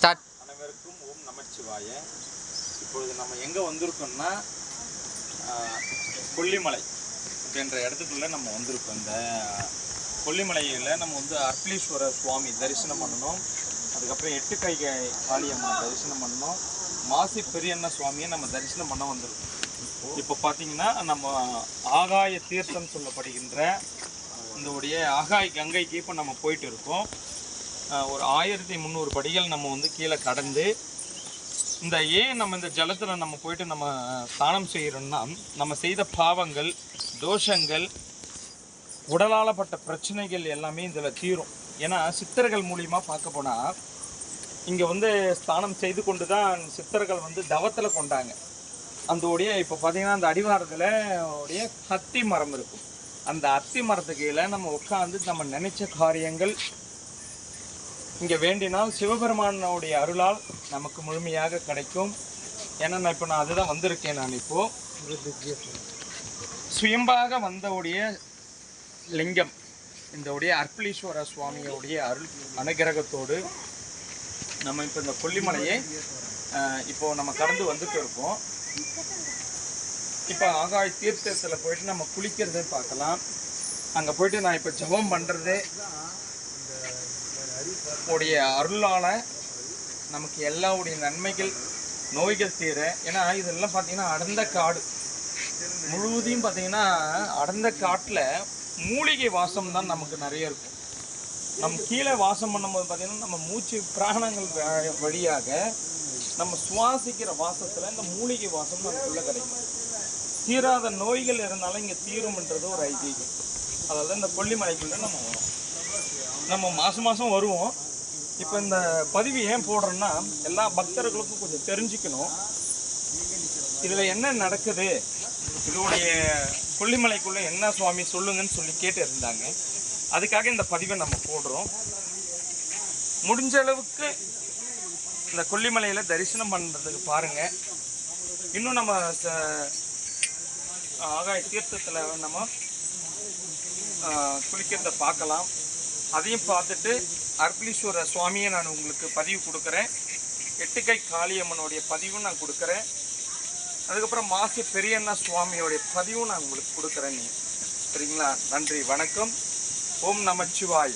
Start. அனைவருக்கும் ஓம் நமச்சிவாய. இப்பொழுது நம்ம எங்கே வந்திருக்கோம்னா கொல்லிமலை அப்படின்ற இடத்துக்குள்ளே நம்ம வந்திருக்கோம். இந்த கொல்லிமலையில் நம்ம வந்து அர்ப்பளீஸ்வரர் சுவாமி தரிசனம் பண்ணணும். அதுக்கப்புறம் எட்டுக்கை காளியம்மனை தரிசனம் பண்ணணும். மாசி பெரியண்ண சுவாமியை நம்ம தரிசனம் பண்ண வந்திருக்கோம். இப்போ பார்த்தீங்கன்னா நம்ம ஆகாய தீர்த்தம் சொல்லப்படுகின்ற இந்த உடைய ஆகாய கங்கைக்கு இப்போ நம்ம போயிட்டு இருக்கோம். ஒரு 1300 படிகள் நம்ம வந்து கீழே கடந்து இந்த நம்ம இந்த ஜலத்தில் நம்ம போயிட்டு நம்ம ஸ்நானம் செய்கிறோம்னா நம்ம செய்த பாவங்கள், தோஷங்கள், உடலாலப்பட்ட பிரச்சனைகள் எல்லாமே இதில் தீரும். ஏன்னா சித்தர்கள் மூலியமாக பார்க்க போனால் இங்கே வந்து ஸ்நானம் செய்து கொண்டு தான் சித்தர்கள் வந்து தவத்தில் கொண்டாங்க. அந்த உடைய இப்போ பார்த்தீங்கன்னா அந்த அடிவாரத்தில் உடைய அத்தி மரம் இருக்கும். அந்த அத்தி மரத்துக்கு கீழே நம்ம உட்காந்து நம்ம நினைச்ச காரியங்கள் இங்கே வேண்டினால் சிவபெருமானுடைய அருளால் நமக்கு முழுமையாக கிடைக்கும். ஏன்னா நான் அதுதான் வந்திருக்கேன். நான் இப்போது சுயம்பாக வந்தவுடைய லிங்கம் இந்த உடைய அர்ப்பளீஸ்வர சுவாமியோடைய அருள் அனுகிரகத்தோடு நம்ம இப்போ இந்த கொல்லிமலையை இப்போது நம்ம கடந்து வந்துட்டு இருக்கோம். இப்போ ஆகாய தீர்த்தத்தில் போயிட்டு நம்ம குளிக்கிறதை பார்க்கலாம். அங்கே போயிட்டு நான் இப்போ ஜபம் பண்ணுறது உடைய அருளால் நமக்கு எல்லாவுடைய நன்மைகள், நோய்கள் தீர. ஏன்னா இதெல்லாம் பார்த்தீங்கன்னா அடர்ந்த காடு முழுவதையும் பார்த்தீங்கன்னா அடர்ந்த காட்டில் மூலிகை வாசம் தான் நமக்கு நிறைய இருக்கும். நம்ம கீழே வாசம் பண்ணும்போது பார்த்தீங்கன்னா நம்ம மூச்சு பிராணங்கள் வழியாக நம்ம சுவாசிக்கிற வாசத்தில் இந்த மூலிகை வாசம் நமக்குள்ளே கிடைக்கும். தீராத நோய்கள் இருந்தாலும் இங்கே தீரும்ன்றது ஒரு ஐதீகம். அதாவது இந்த கொல்லிமலைக்குள்ளே நம்ம வரோம். நம்ம மாதம் மாதம் வருவோம். இப்போ இந்த பதிவு ஏன் போடுறோன்னா எல்லா பக்தர்களுக்கும் கொஞ்சம் தெரிஞ்சுக்கணும் இதில் என்ன நடக்குது, இதோடைய கொல்லிமலைக்குள்ளே என்ன சுவாமி சொல்லுங்கன்னு சொல்லி கேட்டு இருந்தாங்க. அதுக்காக இந்த பதிவை நம்ம போடுறோம். முடிஞ்ச அளவுக்கு இந்த கொல்லிமலையில் தரிசனம் பண்ணுறதுக்கு பாருங்கள். இன்னும் நம்ம ஆகாய தீர்த்தத்தில் நம்ம குளிக்கிறத பார்க்கலாம். அதையும் பார்த்துட்டு அர்ப்பளீஸ்வர சுவாமியை நான் உங்களுக்கு பதிவு கொடுக்குறேன். எட்டுக்கை காளியம்மனுடைய பதிவும் நான் கொடுக்குறேன். அதுக்கப்புறம் மாசி பெரியண்ணா சுவாமியோடைய பதிவும் நான் உங்களுக்கு கொடுக்குறேன். சரிங்களா? நன்றி, வணக்கம். ஓம் நமச்சிவாய.